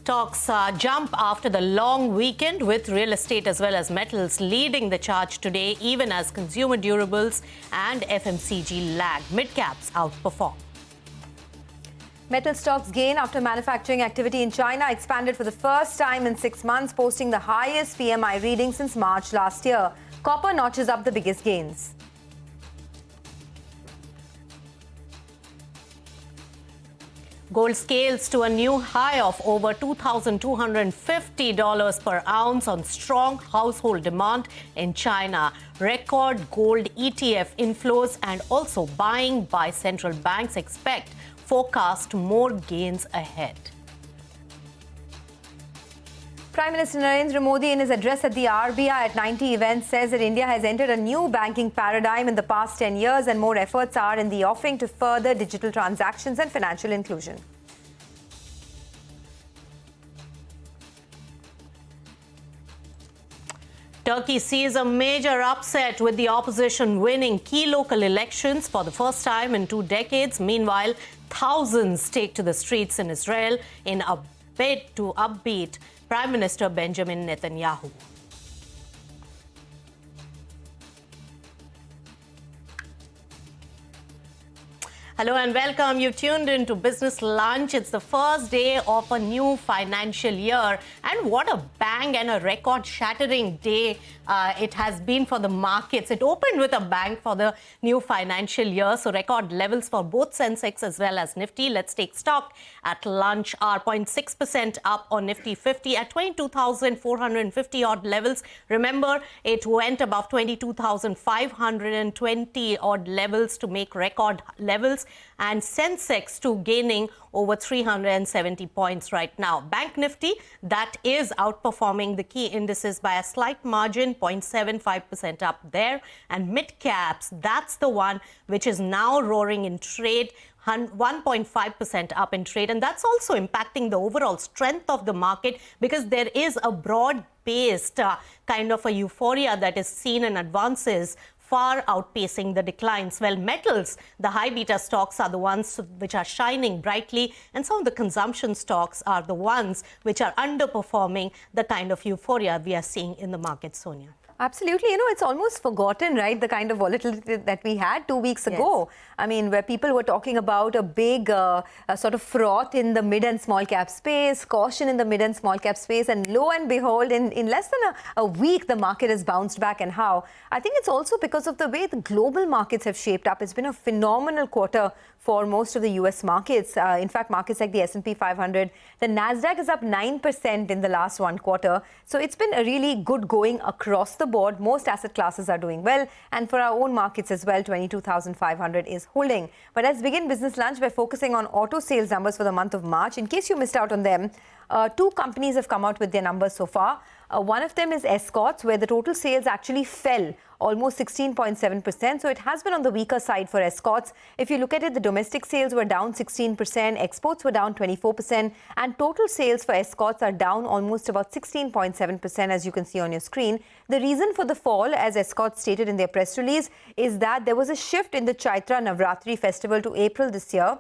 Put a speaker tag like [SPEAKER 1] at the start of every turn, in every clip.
[SPEAKER 1] Stocks jump after the long weekend, with real estate as well as metals leading the charge today, even as consumer durables and FMCG lag. Mid-caps outperform.
[SPEAKER 2] Metal stocks gain after manufacturing activity in China expanded for the first time in 6 months, posting the highest PMI reading since March last year. Copper notches up the biggest gains.
[SPEAKER 1] Gold scales to a new high of over $2,250 per ounce on strong household demand in China. Record gold ETF inflows and also buying by central banks forecast more gains ahead.
[SPEAKER 2] Prime Minister Narendra Modi, in his address at the RBI at 90 event, says that India has entered a new banking paradigm in the past 10 years and more efforts are in the offing to further digital transactions and financial inclusion.
[SPEAKER 1] Turkey sees a major upset, with the opposition winning key local elections for the first time in 2 decades. Meanwhile, thousands take to the streets in Israel in a bid to upbeat Prime Minister Benjamin Netanyahu. Hello and welcome. You tuned into Business Lunch. It's the first day of a new financial year. And what a bang and a record-shattering day it has been for the markets. It opened with a bang for the new financial year. So record levels for both Sensex as well as Nifty. Let's take stock at lunch. 0.6% up on Nifty 50 at 22,450 odd levels. Remember, it went above 22,520 odd levels to make record levels. And Sensex too gaining over 370 points right now. Bank Nifty, that is outperforming the key indices by a slight margin, 0.75% up there. And mid-caps, that's the one which is now roaring in trade, 1.5% up in trade. And that's also impacting the overall strength of the market, because there is a broad-based kind of a euphoria that is seen in advances, far outpacing the declines. Well, metals, the high beta stocks are the ones which are shining brightly, and some of the consumption stocks are the ones which are underperforming the kind of euphoria we are seeing in the market, Sonia.
[SPEAKER 2] Absolutely. You know, it's almost forgotten, right, the kind of volatility that we had 2 weeks ago. Yes. I mean, where people were talking about a big sort of froth in the mid and small cap space, caution in the mid and small cap space, and lo and behold, in less than a week, the market has bounced back. And how? I think it's also because of the way the global markets have shaped up. It's been a phenomenal quarter for most of the US markets. In fact, markets like the S&P 500, the Nasdaq is up 9% in the last 1 quarter. So it's been a really good going across the board. Most asset classes are doing well. And for our own markets as well, 22,500 is holding. But let's begin Business Lunch by focusing on auto sales numbers for the month of March. In case you missed out on them, 2 companies have come out with their numbers so far. One of them is Escorts, where the total sales actually fell almost 16.7%. So it has been on the weaker side for Escorts. If you look at it, the domestic sales were down 16%, exports were down 24%, and total sales for Escorts are down almost about 16.7%, as you can see on your screen. The reason for the fall, as Escorts stated in their press release, is that there was a shift in the Chaitra Navratri festival to April this year.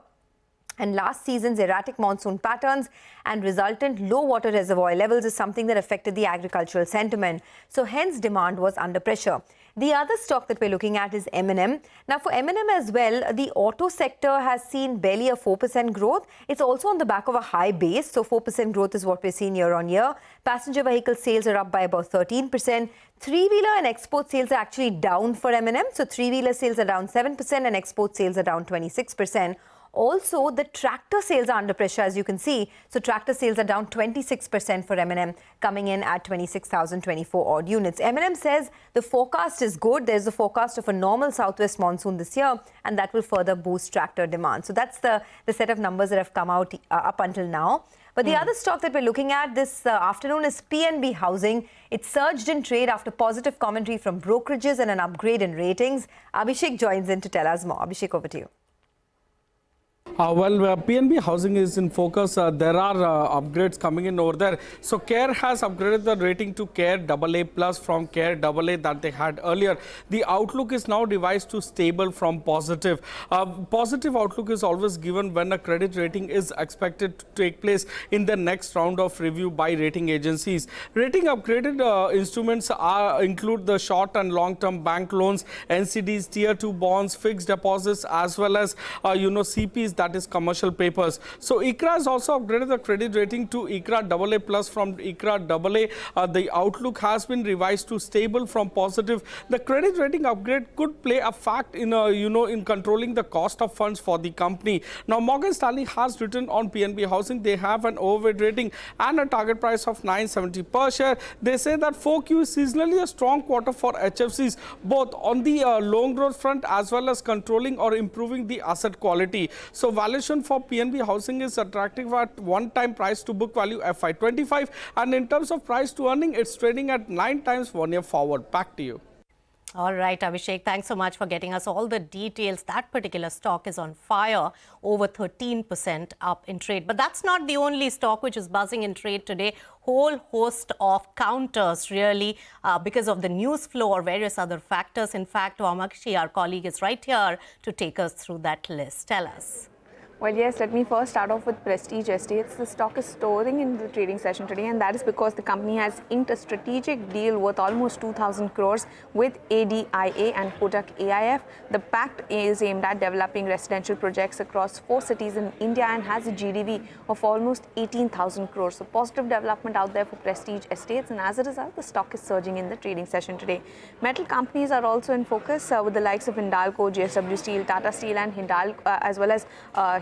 [SPEAKER 2] And last season's erratic monsoon patterns and resultant low water reservoir levels is something that affected the agricultural sentiment. So hence demand was under pressure. The other stock that we're looking at is M&M. Now for M&M as well, the auto sector has seen barely a 4% growth. It's also on the back of a high base. So 4% growth is what we're seeing year on year. Passenger vehicle sales are up by about 13%. Three-wheeler and export sales are actually down for M&M. So three-wheeler sales are down 7% and export sales are down 26%. Also, the tractor sales are under pressure, as you can see. So tractor sales are down 26% for M&M, coming in at 26,024 odd units. M&M says the forecast is good. There's a forecast of a normal southwest monsoon this year, and that will further boost tractor demand. So that's the set of numbers that have come out up until now. But the other stock that we're looking at this afternoon is PNB Housing. It surged in trade after positive commentary from brokerages and an upgrade in ratings. Abhishek joins in to tell us more. Abhishek, over to you.
[SPEAKER 3] PNB Housing is in focus. There are upgrades coming in over there. So CARE has upgraded the rating to CARE AA plus from CARE AA that they had earlier. The outlook is now revised to stable from positive. Positive outlook is always given when a credit rating is expected to take place in the next round of review by rating agencies. Rating upgraded instruments include the short and long-term bank loans, NCDs, Tier 2 bonds, fixed deposits, as well as CPs, that is commercial papers. So ICRA has also upgraded the credit rating to ICRA AA plus from ICRA AA. The outlook has been revised to stable from positive. The credit rating upgrade could play a fact in in controlling the cost of funds for the company. Now Morgan Stanley has written on PNB Housing they have an overweight rating and a target price of 970 per share. They say that 4Q is seasonally a strong quarter for HFCs, both on the loan growth front as well as controlling or improving the asset quality. So valuation for PNB Housing is attractive at one-time price to book value FY25, and in terms of price to earning, it's trading at 9 times 1 year forward. Back to you.
[SPEAKER 1] All right, Abhishek, thanks so much for getting us all the details. That particular stock is on fire, over 13% up in trade. But that's not the only stock which is buzzing in trade today. Whole host of counters, really, because of the news flow or various other factors. In fact, Vamakshi, our colleague, is right here to take us through that list. Tell us.
[SPEAKER 4] Well, yes, let me first start off with Prestige Estates. The stock is soaring in the trading session today, and that is because the company has inked a strategic deal worth almost 2,000 crores with ADIA and Kotak AIF. The pact is aimed at developing residential projects across 4 cities in India and has a GDV of almost 18,000 crores. So positive development out there for Prestige Estates, and as a result, the stock is surging in the trading session today. Metal companies are also in focus with the likes of Hindalco, JSW Steel, Tata Steel and Hindalco, as well as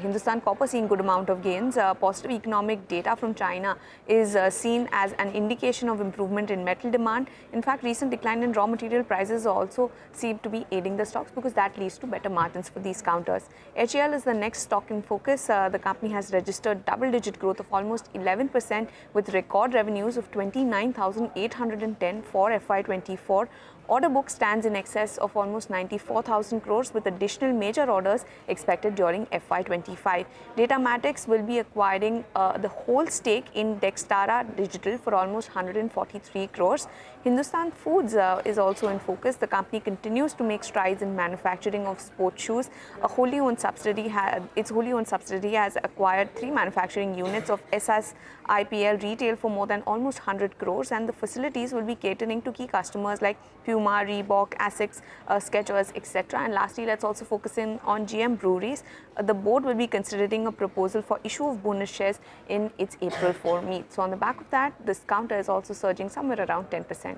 [SPEAKER 4] Hindustan Copper seeing good amount of gains. Positive economic data from China is seen as an indication of improvement in metal demand. In fact, recent decline in raw material prices also seem to be aiding the stocks because that leads to better margins for these counters. HAL is the next stock in focus. The company has registered double-digit growth of almost 11% with record revenues of 29,810 for FY24. Order book stands in excess of almost 94,000 crores with additional major orders expected during FY25. Datamatics will be acquiring the whole stake in Dextara Digital for almost 143 crores. Hindustan Foods is also in focus. The company continues to make strides in manufacturing of sports shoes. Its wholly owned subsidiary has acquired 3 manufacturing units of SSIPL Retail for more than almost 100 crores, and the facilities will be catering to key customers like Puma, Reebok, Asics, Skechers, etc. And lastly, let's also focus in on GM Breweries. The board will be considering a proposal for issue of bonus shares in its April 4 meet. So on the back of that, this counter is also surging somewhere around 10%.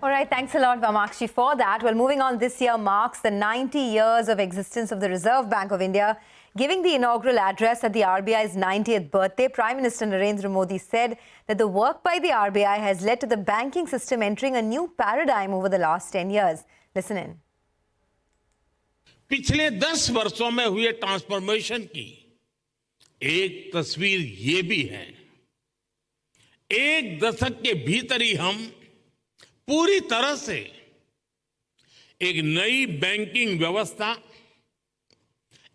[SPEAKER 2] All right, thanks a lot, Vamakshi, for that. Well, moving on, this year marks the 90 years of existence of the Reserve Bank of India. Giving the inaugural address at the RBI's 90th birthday, Prime Minister Narendra Modi said that the work by the RBI has led to the banking system entering a new paradigm over the last 10 years. Listen in.
[SPEAKER 5] पिछले 10 वर्षों में हुए transformation की एक तस्वीर ये भी है। एक दशक के भीतर ही हम पूरी तरह से एक नई बैंकिंग व्यवस्था,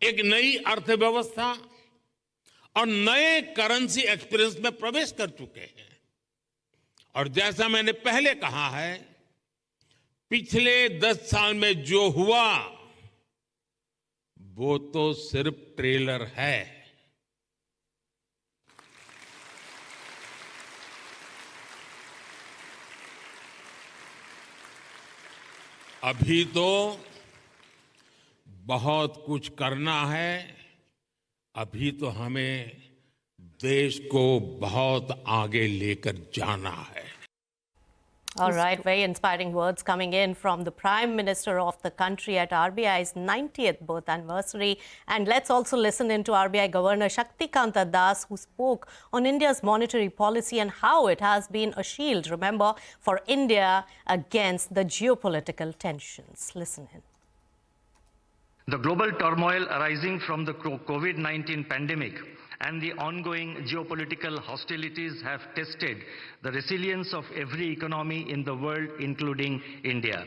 [SPEAKER 5] एक नई अर्थव्यवस्था और नए करेंसी एक्सपीरियंस में प्रवेश कर चुके हैं। और जैसा मैंने पहले कहा है, पिछले 10 साल में जो हुआ वो तो सिर्फ ट्रेलर है। अभी तो बहुत कुछ करना है। अभी तो हमें देश को बहुत आगे लेकर जाना है।
[SPEAKER 1] All right, very inspiring words coming in from the Prime Minister of the country at RBI's 90th birth anniversary. And let's also listen in to RBI Governor Shakti Kant, who spoke on India's monetary policy and how it has been a shield, remember, for India against the geopolitical tensions. Listen in.
[SPEAKER 6] The global turmoil arising from the COVID-19 pandemic and the ongoing geopolitical hostilities have tested the resilience of every economy in the world, including India.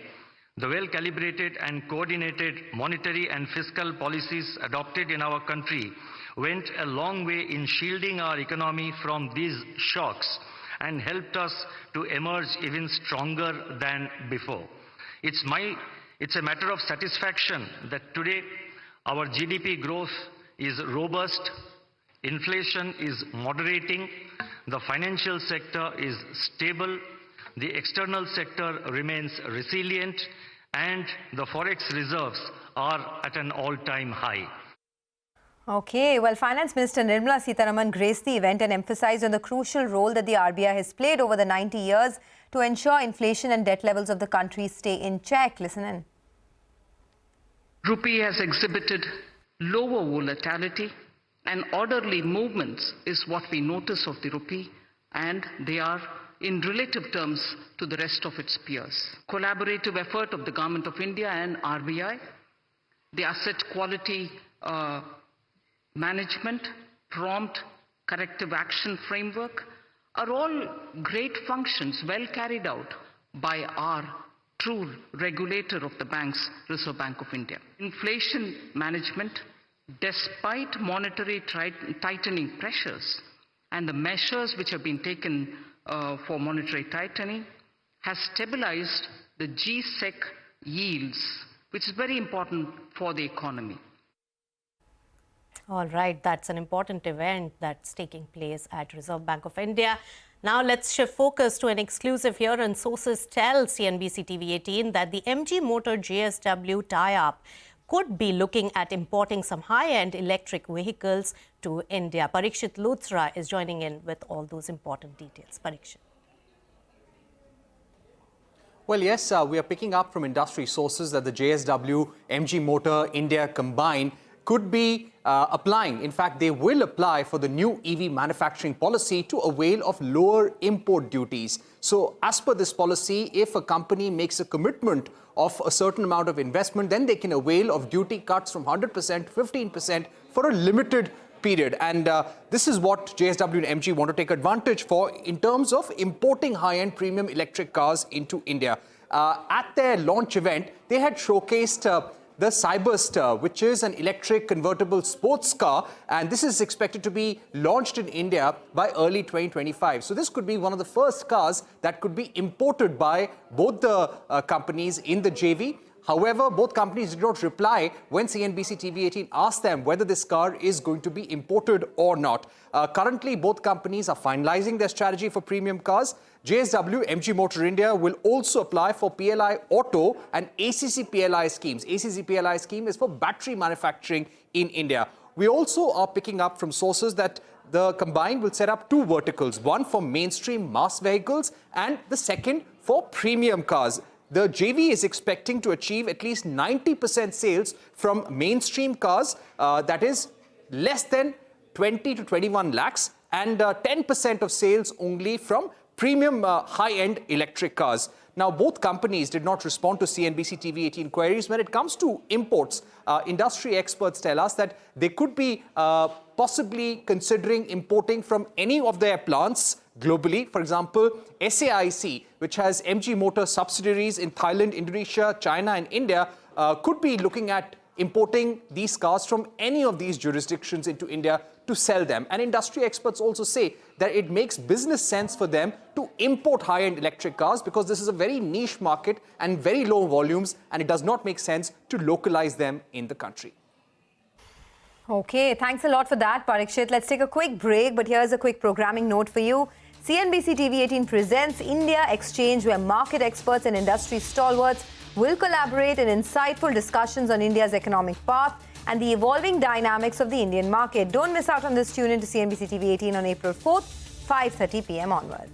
[SPEAKER 6] The well-calibrated and coordinated monetary and fiscal policies adopted in our country went a long way in shielding our economy from these shocks and helped us to emerge even stronger than before. It's a matter of satisfaction that today our GDP growth is robust, inflation is moderating, the financial sector is stable, the external sector remains resilient, and the forex reserves are at an all-time high.
[SPEAKER 2] Okay, well, Finance Minister Nirmala Sitaraman graced the event and emphasized on the crucial role that the RBI has played over the 90 years to ensure inflation and debt levels of the country stay in check. Listen in.
[SPEAKER 7] Rupee has exhibited lower volatility and orderly movements is what we notice of the rupee, and they are in relative terms to the rest of its peers. Collaborative effort of the Government of India and RBI, the asset quality management, prompt corrective action framework are all great functions well carried out by our true regulator of the banks, Reserve Bank of India. Inflation management, despite monetary tightening pressures and the measures which have been taken for monetary tightening, has stabilized the G-Sec yields, which is very important for the economy.
[SPEAKER 1] All right, that's an important event that's taking place at Reserve Bank of India. Now let's shift focus to an exclusive here, and sources tell CNBC-TV18 that the MG Motor JSW tie-up could be looking at importing some high-end electric vehicles to India. Parikshit Luthra is joining in with all those important details. Parikshit.
[SPEAKER 8] Well, yes, we are picking up from industry sources that the JSW, MG Motor, India combined could be applying. In fact, they will apply for the new EV manufacturing policy to avail of lower import duties. So as per this policy, if a company makes a commitment of a certain amount of investment, then they can avail of duty cuts from 100% to 15% for a limited period. And this is what JSW and MG want to take advantage for in terms of importing high-end premium electric cars into India. At their launch event, they had showcased the Cyberster, which is an electric convertible sports car, and this is expected to be launched in India by early 2025. So this could be one of the first cars that could be imported by both the companies in the JV. However, both companies did not reply when CNBC-TV18 asked them whether this car is going to be imported or not. Currently, both companies are finalizing their strategy for premium cars. JSW, MG Motor India will also apply for PLI Auto and ACC PLI schemes. ACC PLI scheme is for battery manufacturing in India. We also are picking up from sources that the combined will set up two verticals, one for mainstream mass vehicles and the second for premium cars. The JV is expecting to achieve at least 90% sales from mainstream cars, that is less than 20 to 21 lakhs, and 10% of sales only from premium high-end electric cars. Now, both companies did not respond to CNBC-TV18 queries. When it comes to imports, industry experts tell us that they could be possibly considering importing from any of their plants globally. For example, SAIC, which has MG Motor subsidiaries in Thailand, Indonesia, China and India, could be looking at importing these cars from any of these jurisdictions into India to sell them. And industry experts also say that it makes business sense for them to import high-end electric cars because this is a very niche market and very low volumes, and it does not make sense to localize them in the country.
[SPEAKER 2] Okay, thanks a lot for that, Parikshit. Let's take a quick break, but here's a quick programming note for you. CNBC-TV18 presents India Exchange, where market experts and industry stalwarts will collaborate in insightful discussions on India's economic path and the evolving dynamics of the Indian market. Don't miss out on this. Tune in to CNBC-TV18 on April 4th, 5:30 p.m. onwards.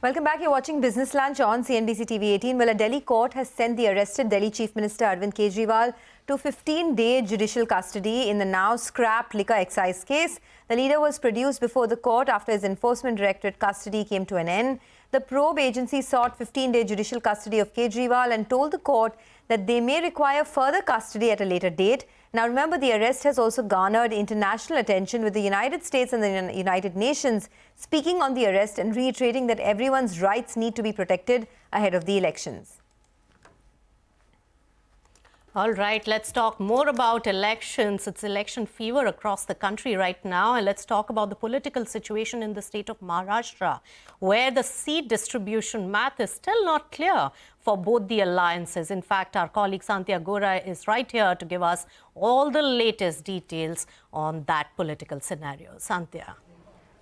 [SPEAKER 2] Welcome back. You're watching Business Lunch on CNBC-TV18. Well, a Delhi court has sent the arrested Delhi Chief Minister Arvind Kejriwal to 15-day judicial custody in the now scrapped liquor excise case. The leader was produced before the court after his Enforcement Directorate custody came to an end. The probe agency sought 15-day judicial custody of Kejriwal and told the court that they may require further custody at a later date. Now, remember, the arrest has also garnered international attention, with the United States and the United Nations speaking on the arrest and reiterating that everyone's rights need to be protected ahead of the elections.
[SPEAKER 1] All right, let's talk more about elections. It's election fever across the country right now. And let's talk about the political situation in the state of Maharashtra, where the seat distribution math is still not clear for both the alliances. In fact, our colleague Santya Gora is right here to give us all the latest details on that political scenario. Santya.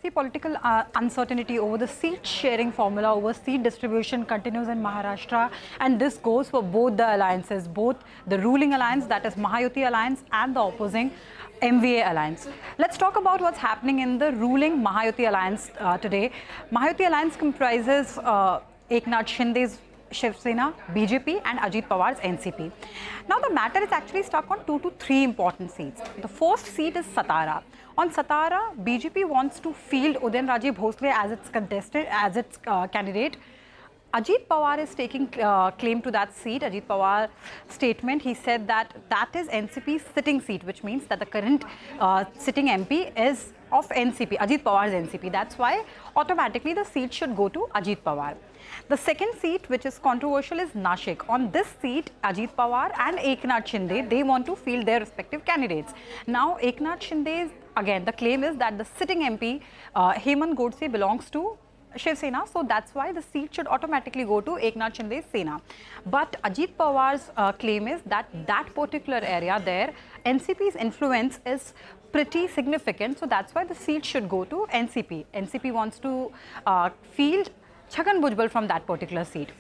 [SPEAKER 9] See, political uncertainty over the seat-sharing formula, over seat distribution continues in Maharashtra, and this goes for both the alliances, both the ruling alliance, that is Mahayuti alliance, and the opposing MVA alliance. Let's talk about what's happening in the ruling Mahayuti alliance today. Mahayuti alliance comprises Eknath Shinde's Shiv Sena, BJP, and Ajit Pawar's NCP. Now, the matter is actually stuck on 2 to 3 important seats. The first seat is Satara. On Satara, BJP wants to field Udayanraje Bhosle as its contestant, as its candidate. Ajit Pawar is taking claim to that seat. Ajit Pawar statement, he said that that is NCP's sitting seat, which means that the current sitting MP is of NCP, Ajit Pawar's NCP. That's why automatically the seat should go to Ajit Pawar. The second seat, which is controversial, is Nashik. On this seat, Ajit Pawar and Eknath Shinde, they want to field their respective candidates. Now, Eknath Shinde, again, the claim is that the sitting MP, Hemant Godse, belongs to Shiv Sena, so that's why the seat should automatically go to Eknath Shinde's Sena. But Ajit Pawar's claim is that that particular area there, NCP's influence is pretty significant, so that's why the seat should go to NCP. NCP wants to field Chhagan Bhujbal from that particular seat.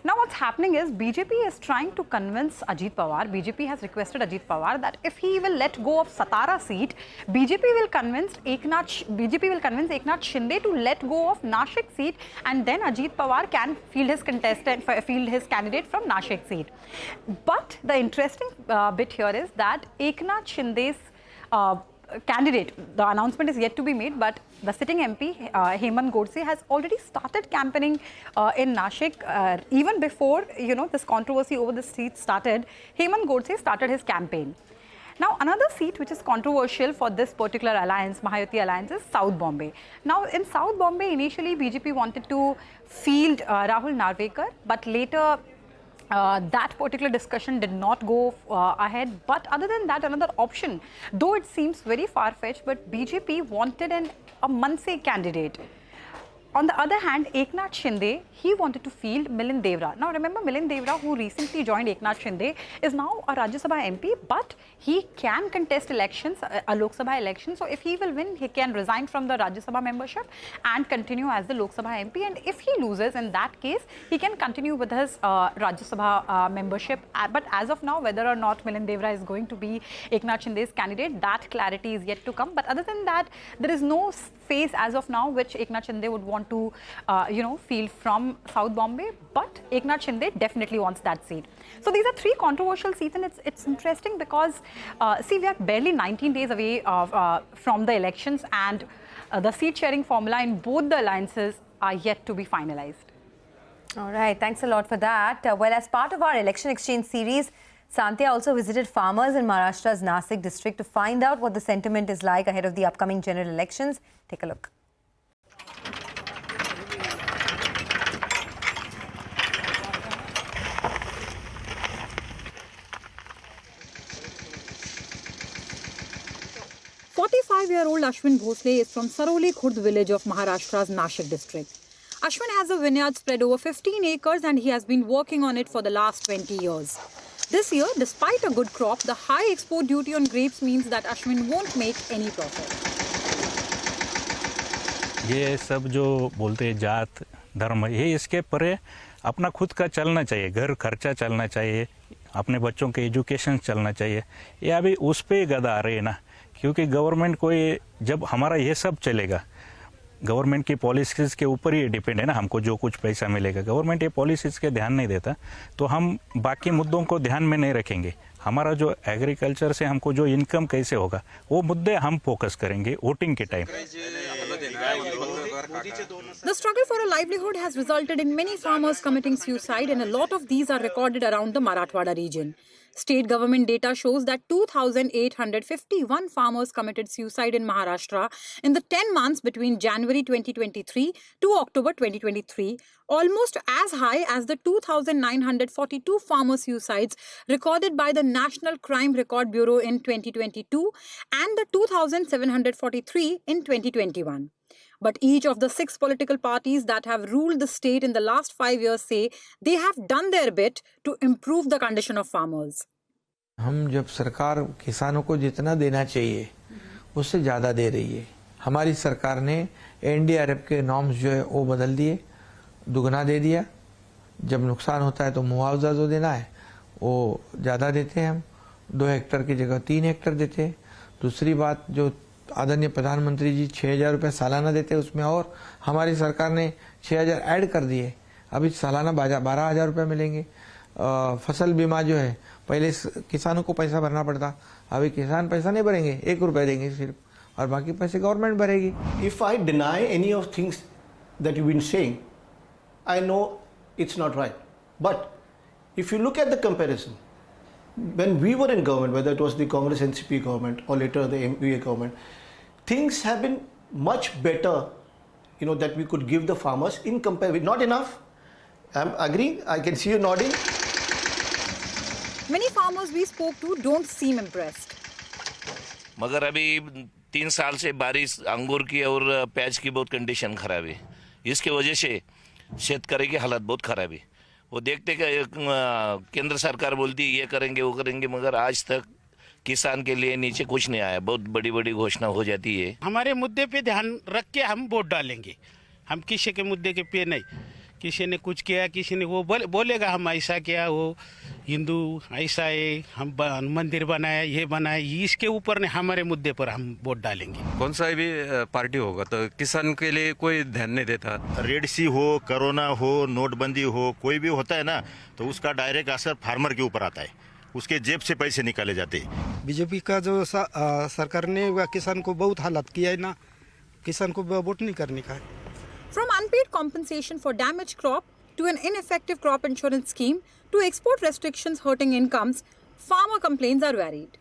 [SPEAKER 9] Now, what's happening is BJP is trying to convince Ajit Pawar. BJP has requested Ajit Pawar that if he will let go of Satara seat, BJP will convince Eknath Shinde to let go of Nashik seat, and then Ajit Pawar can field his candidate from Nashik seat. But the interesting bit here is that Eknath Shinde's candidate, the announcement is yet to be made, but the sitting MP, Hemant Godse, has already started campaigning in Nashik. Even before, this controversy over the seat started, Hemant Godse started his campaign. Now, another seat which is controversial for this particular alliance, Mahayuti alliance, is South Bombay. Now, in South Bombay, initially BJP wanted to field Rahul Narvekar, but later that particular discussion did not go ahead. But other than that, another option, though it seems very far-fetched, but BJP wanted a Manse candidate. On the other hand, Eknath Shinde, he wanted to field Milind Devra. Now, remember, Milind Devra, who recently joined Eknath Shinde, is now a Rajya Sabha MP, but he can contest elections, a Lok Sabha election. So, if he will win, he can resign from the Rajya Sabha membership and continue as the Lok Sabha MP. And if he loses, in that case, he can continue with his Rajya Sabha membership. But as of now, whether or not Milind Devra is going to be Eknath Shinde's candidate, that clarity is yet to come. But other than that, there is no phase as of now which Eknath Shinde would want to, field from South Bombay, but Eknath Shinde definitely wants that seat. So these are 3 controversial seats, and it's interesting because, see, we are barely 19 days away from the elections, and the seat sharing formula in both the alliances are yet to be finalized.
[SPEAKER 2] All right, thanks a lot for that. Well, as part of our election exchange series, Santya also visited farmers in Maharashtra's Nasik district to find out what the sentiment is like ahead of the upcoming general elections. Take a look.
[SPEAKER 9] Year-old Ashwin Bhosle is from Saroli Khurd village of Maharashtra's Nashik district. Ashwin has a vineyard spread over 15 acres and he has been working on it for the last 20 years. This year, despite a good crop, the high export duty on grapes means that Ashwin won't make any profit.
[SPEAKER 10] ये सब जो बोलते हैं जात धर्म, ये इसके परे अपना खुद का चलना चाहिए, घर खर्चा चलना चाहिए, अपने बच्चों के एजुकेशन चलना चाहिए. ये अभी उस पे गदा आ रहे हैं ना, क्योंकि गवर्नमेंट को ये जब हमारा ये सब चलेगा, गवर्नमेंट की पॉलिसीज़ के ऊपर ही डिपेंड है ना, हमको जो कुछ पैसा मिलेगा. गवर्नमेंट ये पॉलिसीज़ के ध्यान नहीं देता तो हम बाकी मुद्दों को ध्यान में नहीं रखेंगे. हमारा जो एग्रीकल्चर से हमको जो इनकम कैसे होगा वो मुद्दे हम फोकस करेंगे वोटिंग के time.
[SPEAKER 9] The struggle for a livelihood has resulted in many farmers committing suicide, and a lot of these are recorded around the Marathwada region. State government data shows that 2,851 farmers committed suicide in Maharashtra in the 10 months between January 2023 to October 2023, almost as high as the 2,942 farmer suicides recorded by the National Crime Record Bureau in 2022 and the 2,743 in 2021. But each of the 6 political parties that have ruled the state in the last 5 years say they have done their bit to improve the condition of farmers.
[SPEAKER 11] हम जब सरकार किसानों को जितना देना चाहिए उससे ज़्यादा दे रही है। हमारी सरकार ने एनडीआरएफ के नॉर्म्स जो है वो बदल दिए, दुगना दे दिया। जब नुकसान होता है तो मुआवजा जो देना है वो ज़्यादा देते हैं हम, 2 हेक्टर की जगह 3 हेक्टर देते हैं। दूसरी बात, जो आदरणीय प्रधानमंत्री जी 6,000 रुपये सालाना देते हैं उसमें और हमारी सरकार ने 6,000 ऐड कर दिए, अभी सालाना 12,000 रुपये मिलेंगे। फसल बीमा जो है, पहले किसानों को पैसा भरना पड़ता, अभी किसान पैसा नहीं भरेंगे, 1 रुपये देंगे सिर्फ, और बाकी पैसे गवर्नमेंट भरेगी।
[SPEAKER 12] If I deny any of things that you've been saying, I know it's not right. But if you look at the comparison, when we were in government, whether it was the Congress NCP government or later the MPA government, things have been much better, that we could give the farmers in comparison. Not enough. I'm agreeing. I can see you nodding.
[SPEAKER 9] Many farmers we spoke to don't seem impressed.
[SPEAKER 13] मगर अभी 3 साल से बारिश अंगूर की और प्याज की बहुत कंडीशन खराब है। इसके वजह से शेतकरी की हालत बहुत खराब है। वो देखते कि केंद्र सरकार बोलती है ये करेंगे वो करेंगे, मगर आज तक किसान के लिए नीचे कुछ नहीं आया। बहुत बड़ी बड़ी घोषणा हो जाती है।
[SPEAKER 14] हमारे मुद्दे पे ध्यान रख के हम वोट डालेंगे, हम किसी के मुद्दे के पे नहीं। किसी ने कुछ किया, किसी ने वो बोलेगा हम ऐसा किया, वो हिंदू ऐसा है, हम मंदिर बनाया, ये बनाया, इसके ऊपर नहीं, हमारे मुद्दे पर हम वोट डालेंगे।
[SPEAKER 15] कौन सा भी पार्टी होगा तो किसान के लिए कोई ध्यान नहीं देता। रेड सी हो, कोरोना हो, नोटबंदी हो, कोई भी होता है ना, तो उसका डायरेक्ट असर फार्मर के ऊपर आता है, उसके जेब से पैसे निकाले जाते हैं।
[SPEAKER 16] बीजेपी का जो सरकार ने किसान को बहुत हालत किया है ना, किसान को वोट नहीं करने का है।
[SPEAKER 9] From unpaid compensation for damaged crop to an ineffective crop insurance scheme to export restrictions hurting incomes, farmer complaints are varied.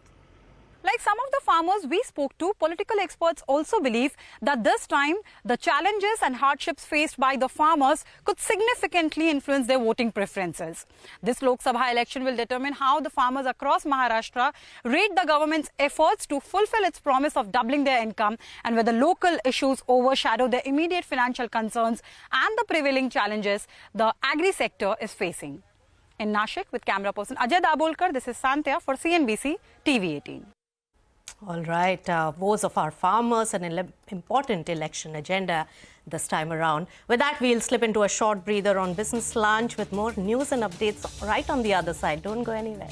[SPEAKER 9] Like some of the farmers we spoke to, political experts also believe that this time the challenges and hardships faced by the farmers could significantly influence their voting preferences. This Lok Sabha election will determine how the farmers across Maharashtra rate the government's efforts to fulfill its promise of doubling their income, and whether local issues overshadow their immediate financial concerns and the prevailing challenges the agri sector is facing. In Nashik, with camera person Ajay Dabolkar, this is Santya for CNBC-TV18.
[SPEAKER 1] All right, woes of our farmers, an important election agenda this time around. With that, we'll slip into a short breather on Business Lunch with more news and updates right on the other side. Don't go anywhere.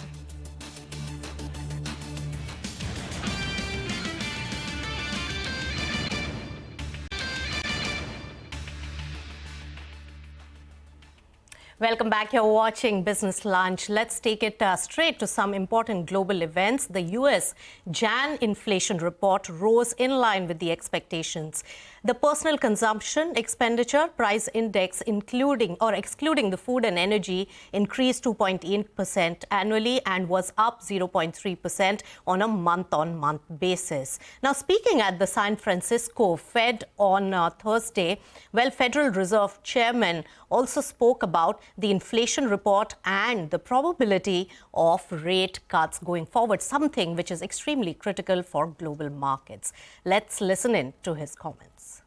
[SPEAKER 1] Welcome back. You're watching Business Lunch. Let's take it straight to some important global events. The US Jan inflation report rose in line with the expectations. The personal consumption expenditure price index, excluding the food and energy, increased 2.8% annually and was up 0.3% on a month-on-month basis. Now, speaking at the San Francisco Fed on Thursday, Federal Reserve Chairman also spoke about the inflation report and the probability of rate cuts going forward, something which is extremely critical for global markets. Let's listen in to his comments.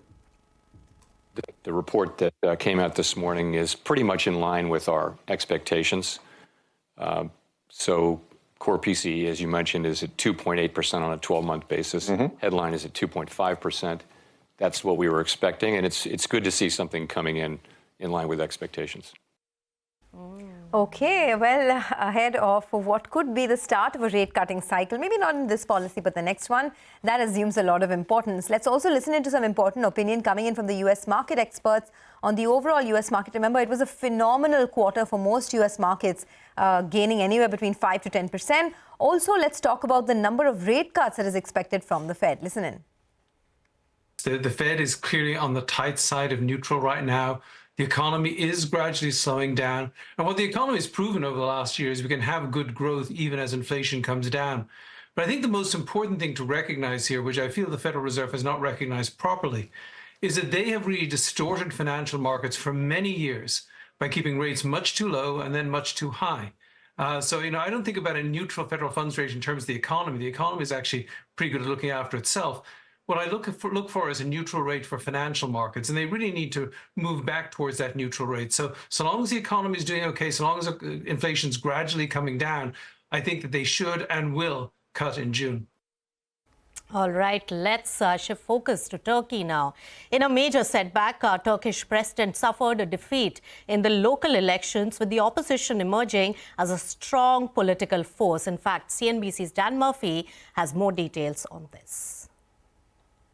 [SPEAKER 17] The report that came out this morning is pretty much in line with our expectations. So core PCE, as you mentioned, is at 2.8% on a 12-month basis. Headline is at 2.5%. That's what we were expecting, and it's good to see something coming in line with expectations.
[SPEAKER 2] Okay, well, ahead of what could be the start of a rate-cutting cycle, maybe not in this policy, but the next one, that assumes a lot of importance. Let's also listen into some important opinion coming in from the US market experts on the overall US market. Remember, it was a phenomenal quarter for most US markets, gaining anywhere between 5 to 10%. Also, let's talk about the number of rate cuts that is expected from the Fed. Listen in.
[SPEAKER 18] The Fed is clearly on the tight side of neutral right now. The economy is gradually slowing down. And what the economy has proven over the last year is we can have good growth even as inflation comes down. But I think the most important thing to recognize here, which I feel the Federal Reserve has not recognized properly, is that they have really distorted financial markets for many years by keeping rates much too low and then much too high. So, I don't think about a neutral federal funds rate in terms of the economy. The economy is actually pretty good at looking after itself. What I look for is a neutral rate for financial markets, and they really need to move back towards that neutral rate. So long as the economy is doing okay, so long as inflation is gradually coming down, I think that they should and will cut in June.
[SPEAKER 1] All right, let's shift focus to Turkey now. In a major setback, Turkish president suffered a defeat in the local elections, with the opposition emerging as a strong political force. In fact, CNBC's Dan Murphy has more details on this.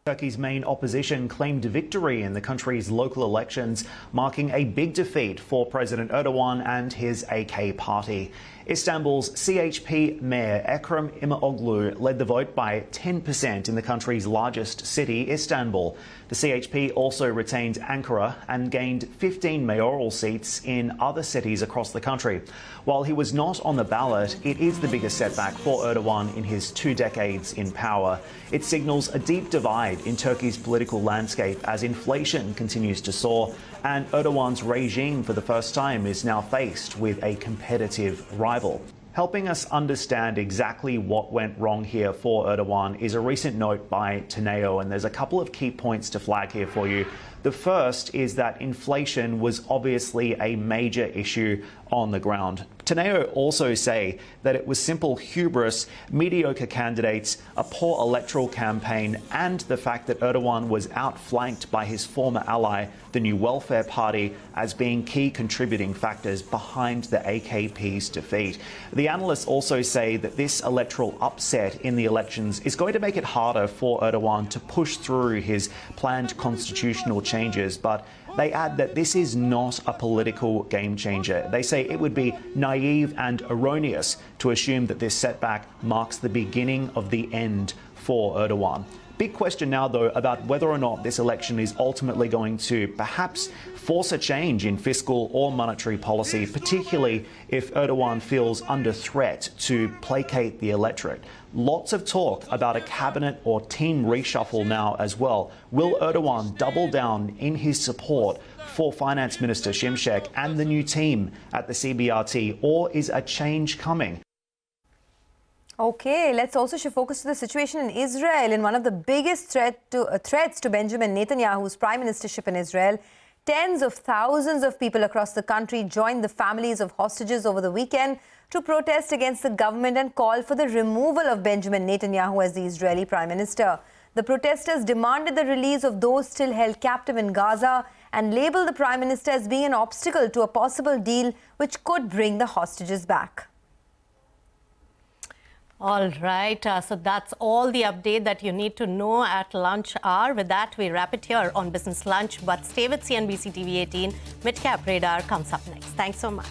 [SPEAKER 19] Turkey's main opposition claimed victory in the country's local elections, marking a big defeat for President Erdogan and his AK party. Istanbul's CHP mayor Ekrem İmamoğlu led the vote by 10% in the country's largest city, Istanbul. The CHP also retained Ankara and gained 15 mayoral seats in other cities across the country. While he was not on the ballot, it is the biggest setback for Erdogan in his 2 decades in power. It signals a deep divide in Turkey's political landscape as inflation continues to soar, and Erdogan's regime for the first time is now faced with a competitive rival. Helping us understand exactly what went wrong here for Erdogan is a recent note by Teneo, and there's a couple of key points to flag here for you. The first is that inflation was obviously a major issue on the ground. Teneo also say that it was simple hubris, mediocre candidates, a poor electoral campaign, and the fact that Erdogan was outflanked by his former ally, the New Welfare Party, as being key contributing factors behind the AKP's defeat. The analysts also say that this electoral upset in the elections is going to make it harder for Erdogan to push through his planned constitutional changes, but they add that this is not a political game changer. They say it would be naive and erroneous to assume that this setback marks the beginning of the end for Erdogan. Big question now, though, about whether or not this election is ultimately going to perhaps force a change in fiscal or monetary policy, particularly if Erdogan feels under threat to placate the electorate. Lots of talk about a cabinet or team reshuffle now as well. Will Erdogan double down in his support for Finance Minister Şimşek and the new team at the CBRT, or is a change coming?
[SPEAKER 2] Okay, let's also shift focus to the situation in Israel. In one of the biggest threats to Benjamin Netanyahu's prime ministership in Israel, tens of thousands of people across the country joined the families of hostages over the weekend to protest against the government and call for the removal of Benjamin Netanyahu as the Israeli prime minister. The protesters demanded the release of those still held captive in Gaza and labeled the prime minister as being an obstacle to a possible deal which could bring the hostages back.
[SPEAKER 1] All right, so that's all the update that you need to know at lunch hour. With that, we wrap it here on Business Lunch. But stay with CNBC TV 18. Midcap Radar comes up next. Thanks so much.